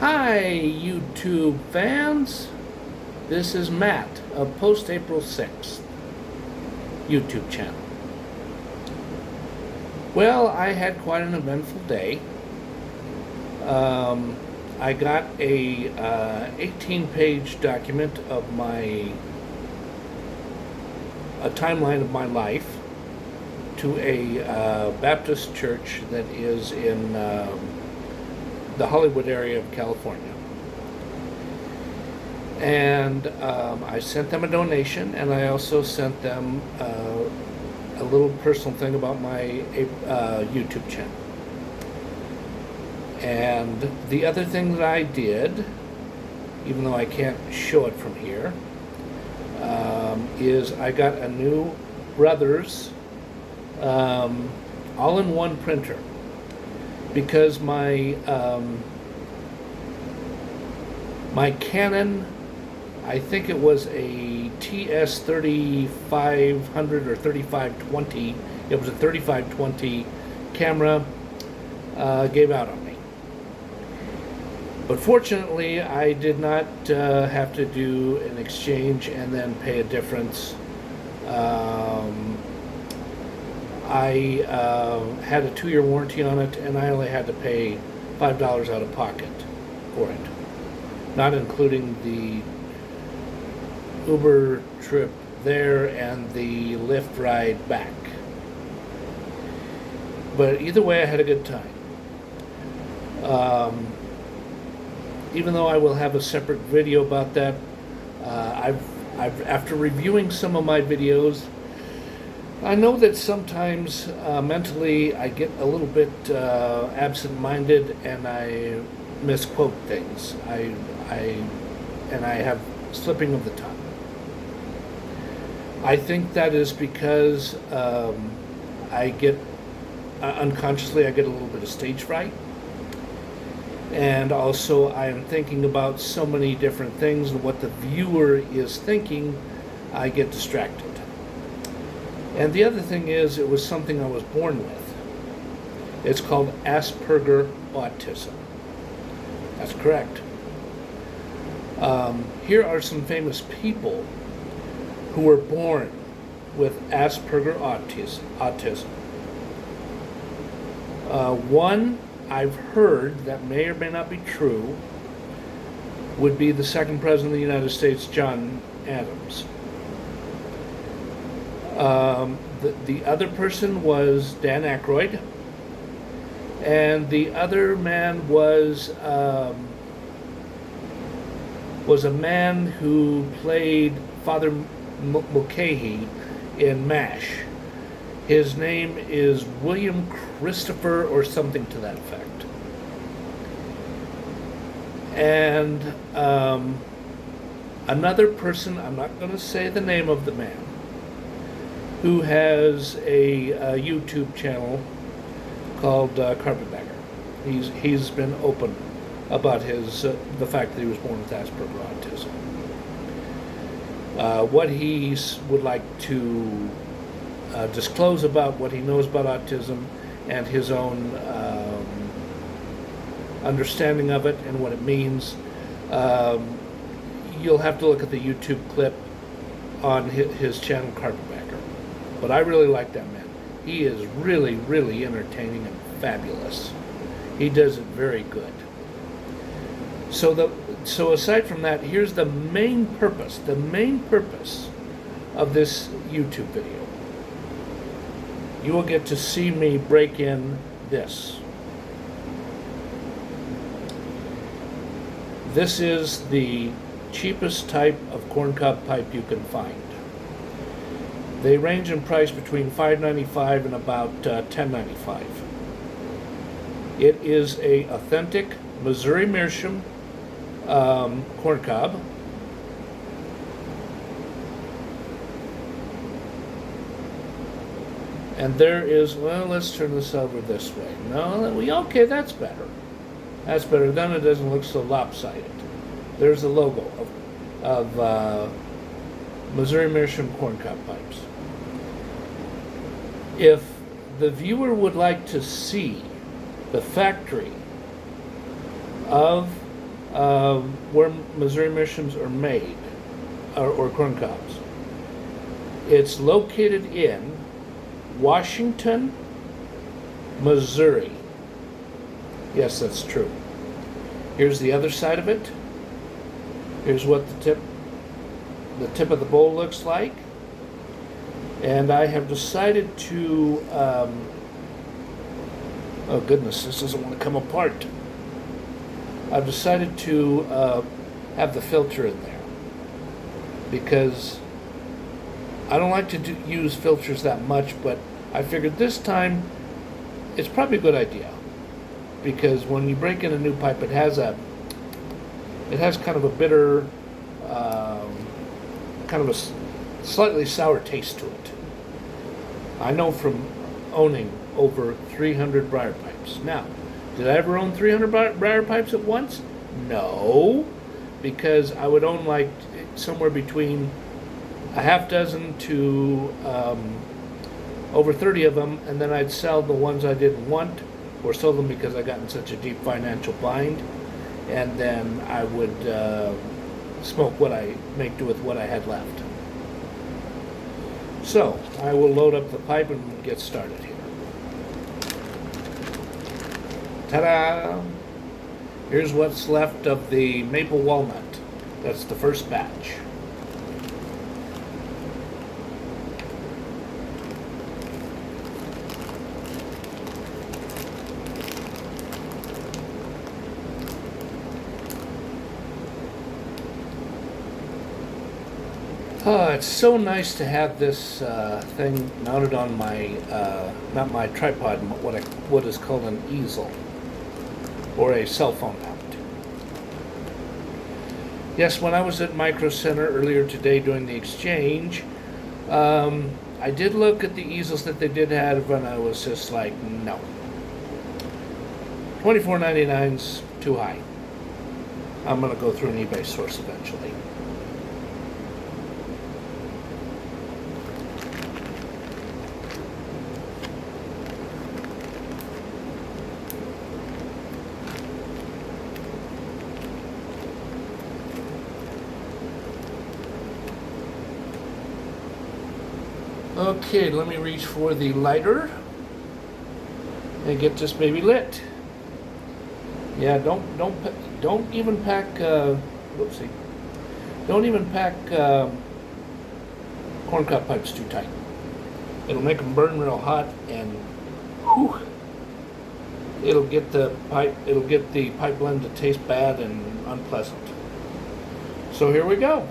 Hi, YouTube fans. This is Matt of Post April 6th YouTube channel. Well, I had quite an eventful day. I got a 18-page document of a timeline of my life to a Baptist church that is in the Hollywood area of California. And I sent them a donation, and I also sent them a little personal thing about my YouTube channel. And the other thing that I did, even though I can't show it from here, is I got a new Brothers all-in-one printer, because my Canon, I think it was a TS 3500 or 3520, it was a 3520 camera, gave out on me. But fortunately, I did not have to do an exchange and then pay a difference. I had a 2-year warranty on it, and I only had to pay $5 out of pocket for it, not including the Uber trip there and the Lyft ride back. But either way, I had a good time. Even though I will have a separate video about that, after reviewing some of my videos, I know that sometimes mentally I get a little bit absent-minded and I misquote things. I have slipping of the tongue. I think that is because I get unconsciously I get a little bit of stage fright, and also I am thinking about so many different things and what the viewer is thinking. I get distracted. And the other thing is, it was something I was born with. It's called Asperger autism. That's correct. Here are some famous people who were born with Asperger autism. One I've heard, that may or may not be true, would be the second president of the United States, John Adams. The other person was Dan Aykroyd, and the other man was a man who played Father Mulcahy in MASH. His name is William Christopher or something to that effect. And another person, I'm not going to say the name of the man, who has a YouTube channel called Carpetbagger. He's been open about the fact that he was born with Asperger autism. What he would like to disclose about what he knows about autism and his own understanding of it and what it means, you'll have to look at the YouTube clip on his channel, Carpetbagger. But I really like that man. He is really, really entertaining and fabulous. He does it very good. So aside from that, here's the main purpose of this YouTube video. You will get to see me break in this. This is the cheapest type of corncob pipe you can find. They range in price between $5.95 and about $10.95. It is a authentic Missouri Meerschaum corncob. And there is, well, let's turn this over this way. No, okay, that's better. That's better. Then it doesn't look so lopsided. There's the logo of Missouri Meerschaum corncob pipes. If the viewer would like to see the factory of where Missouri mushrooms are made, or corn cobs. It's located in Washington, Missouri. Yes, that's true. Here's the other side of it. Here's what the tip of the bowl looks like. And I have decided to, oh goodness, this doesn't want to come apart. I've decided to have the filter in there because I don't like to use filters that much, but I figured this time it's probably a good idea because when you break in a new pipe, it has kind of a bitter, kind of a slightly sour taste to it. I know from owning over 300 briar pipes. Now, did I ever own 300 briar pipes at once? No, because I would own like somewhere between a half dozen to over 30 of them, and then I'd sell the ones I didn't want, or sell them because I got in such a deep financial bind, and then I would smoke what I make do with what I had left. So I will load up the pipe and get started here. Ta-da! Here's what's left of the maple walnut. That's the first batch. It's so nice to have this thing mounted on my, not my tripod, what is called an easel, or a cell phone mount. Yes, when I was at Micro Center earlier today doing the exchange, I did look at the easels that they did have, and I was just like, no. $24.99's too high. I'm going to go through an eBay source eventually. Okay, let me reach for the lighter and get this baby lit. Yeah, don't even pack. Whoopsie! Don't even pack corncob pipes too tight. It'll make them burn real hot, and whew, it'll get the pipe blend to taste bad and unpleasant. So here we go.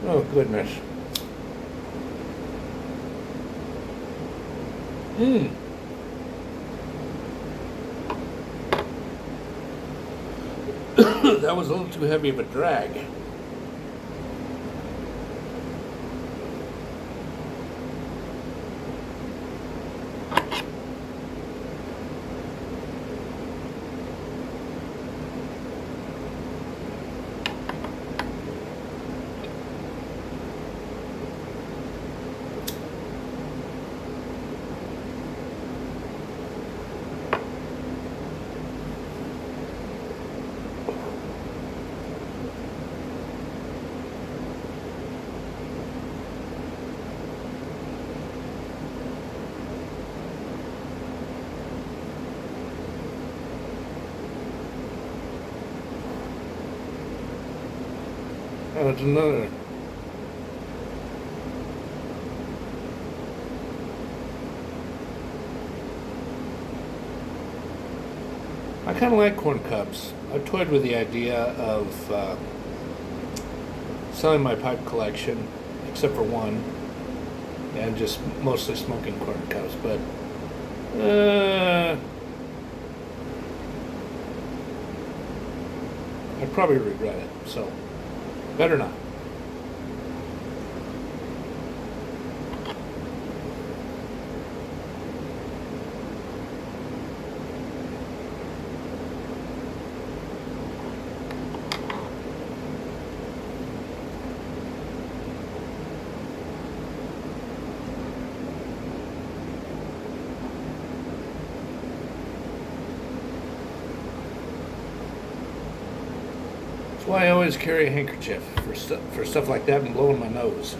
Oh goodness. That was a little too heavy of a drag. That's another. I kind of like corn cobs. I've toyed with the idea of selling my pipe collection, except for one, and just mostly smoking corn cobs. But probably regret it. So, better not. That's why I always carry a handkerchief for stuff like that and blowing my nose.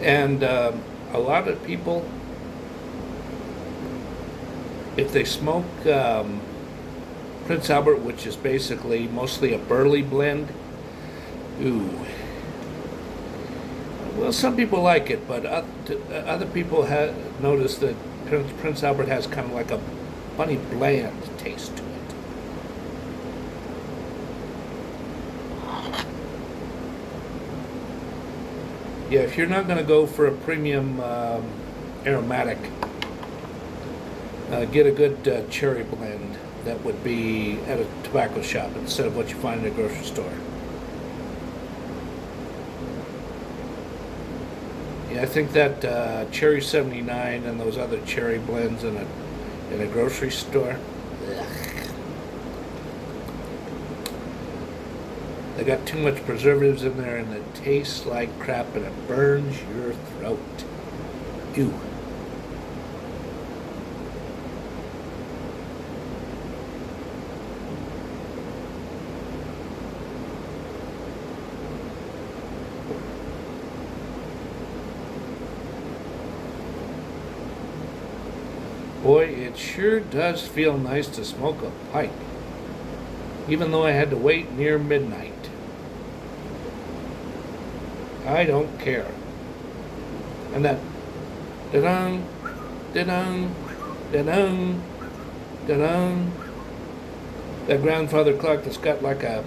And a lot of people, if they smoke Prince Albert, which is basically mostly a burley blend, ooh. Well, some people like it, but other people have noticed that Prince Albert has kind of like a funny bland taste to it. Yeah, if you're not going to go for a premium aromatic, get a good cherry blend that would be at a tobacco shop instead of what you find in a grocery store. Yeah, I think that Cherry 79 and those other cherry blends in a grocery store, ugh, they got too much preservatives in there and it tastes like crap and it burns your throat. Ew. Boy, it sure does feel nice to smoke a pipe, even though I had to wait near midnight. I don't care. And that da-dum, da-dum, da-dum, da-dum, that grandfather clock that's got like a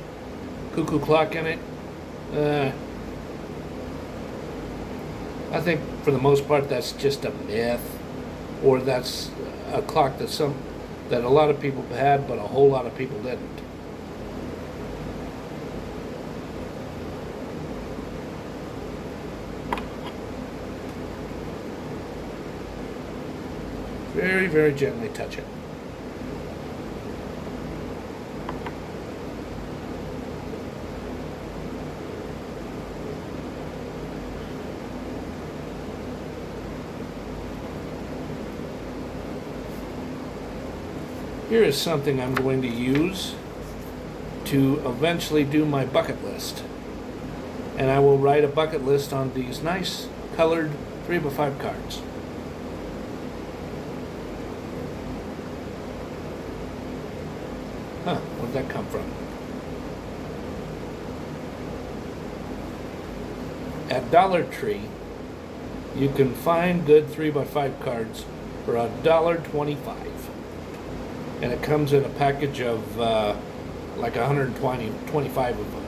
cuckoo clock in it, I think for the most part that's just a myth, or that's a clock that a lot of people had, but a whole lot of people didn't. Very, very gently touch it. Here is something I'm going to use to eventually do my bucket list. And I will write a bucket list on these nice colored 3x5 cards. Huh, where'd that come from? At Dollar Tree, you can find good 3x5 cards for $1.25. And it comes in a package of like 125 of them.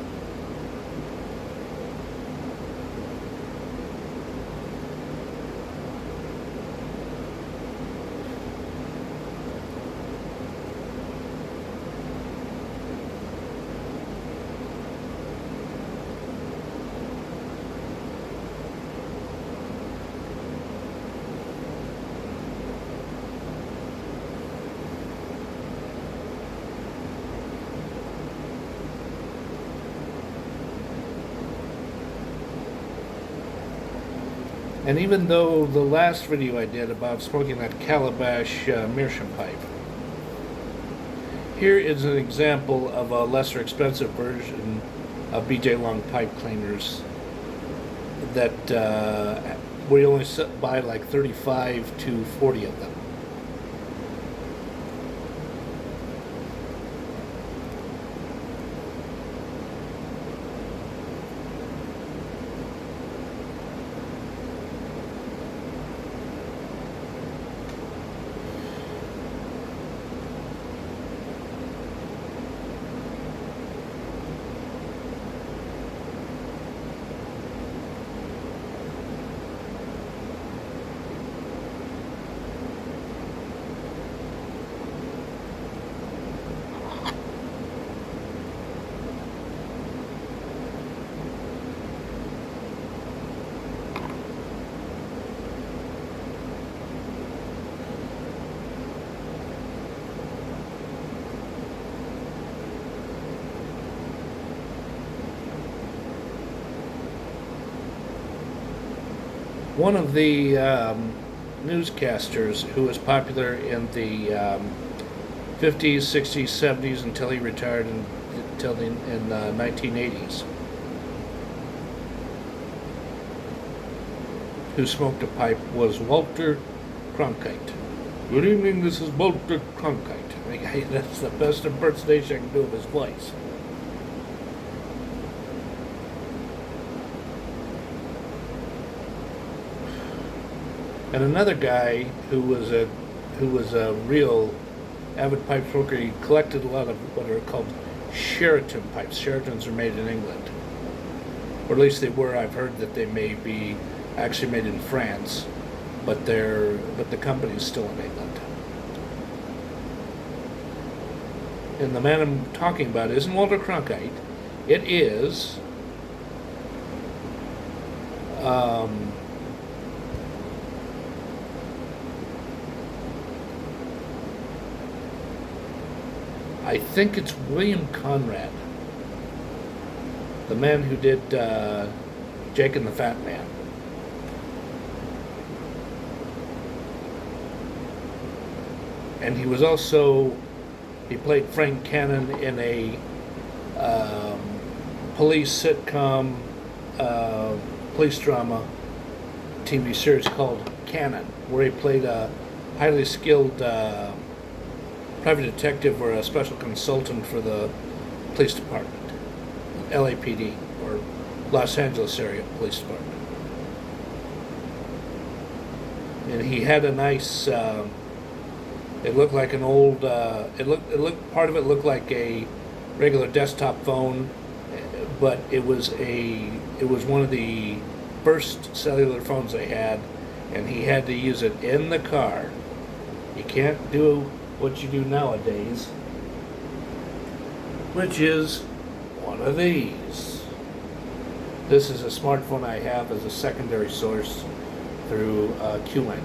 And even though the last video I did about smoking that Calabash meerschaum pipe, here is an example of a lesser expensive version of BJ Long pipe cleaners that we only buy like 35 to 40 of them. One of the newscasters who was popular in the 50s, 60s, 70s until he retired until in 1980s, who smoked a pipe, was Walter Cronkite. Good evening, this is Walter Cronkite. That's the best impersonation I can do of his voice. And another guy who was a real avid pipe smoker. He collected a lot of what are called Sheraton pipes. Sheratons are made in England, or at least they were. I've heard that they may be actually made in France, but the company is still in England. And the man I'm talking about isn't Walter Cronkite. It is I think it's William Conrad, the man who did Jake and the Fat Man. And he was also, he played Frank Cannon in a police sitcom, police drama TV series called Cannon, where he played a highly skilled private detective or a special consultant for the police department, LAPD, or Los Angeles area police department. And he had a nice, it looked like an old, part of it looked like a regular desktop phone, but it was one of the first cellular phones they had, and he had to use it in the car. You can't do what you do nowadays, which is one of these. This is a smartphone I have as a secondary source through Q-Link.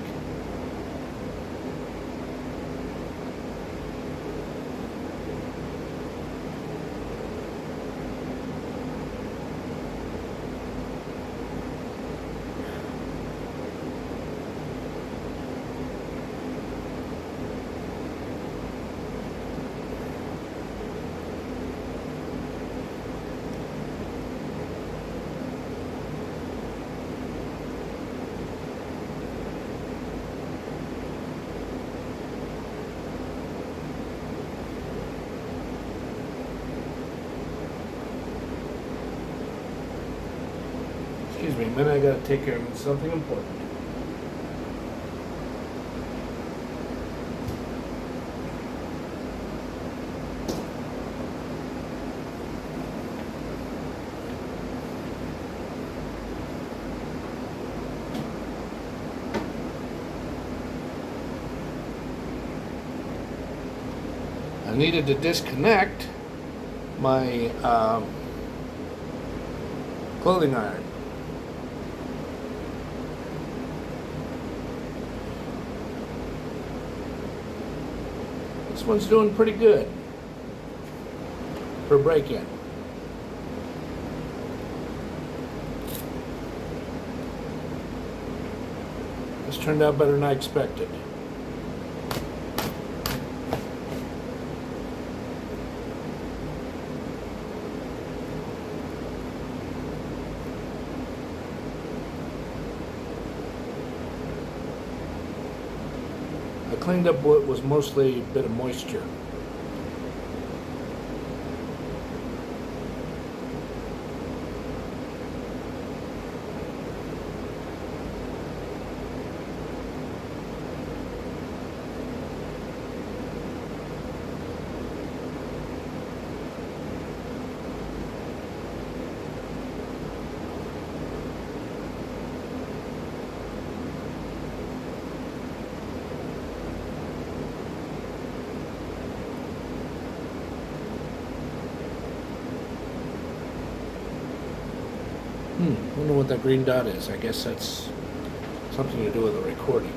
Excuse me a minute, I gotta take care of something important. I needed to disconnect my clothing iron. This one's doing pretty good for a break-in. This turned out better than I expected. I cleaned up what was mostly a bit of moisture. Wonder what that green dot is. I guess that's something to do with the recording.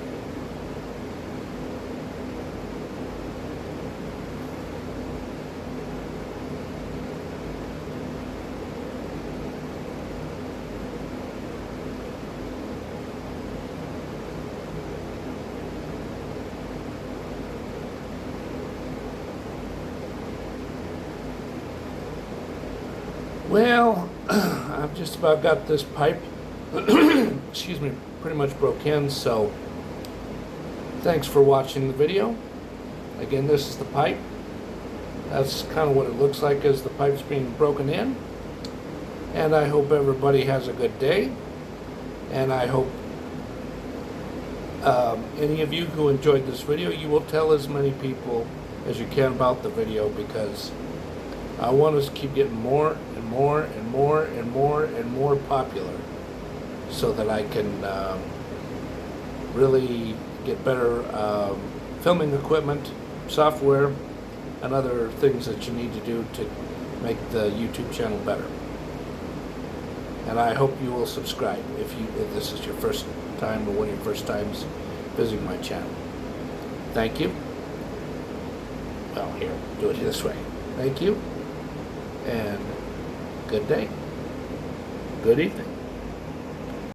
Well, I've just about got this pipe, excuse me, pretty much broke in, so thanks for watching the video. Again, this is the pipe. That's kind of what it looks like as the pipe's being broken in. And I hope everybody has a good day. And I hope any of you who enjoyed this video, you will tell as many people as you can about the video, because I want us to keep getting more and more and more and more and more popular, so that I can really get better filming equipment, software, and other things that you need to do to make the YouTube channel better. And I hope you will subscribe if this is your first time or one of your first times visiting my channel. Thank you. Well, here, do it this way. Thank you, and good day. Good evening.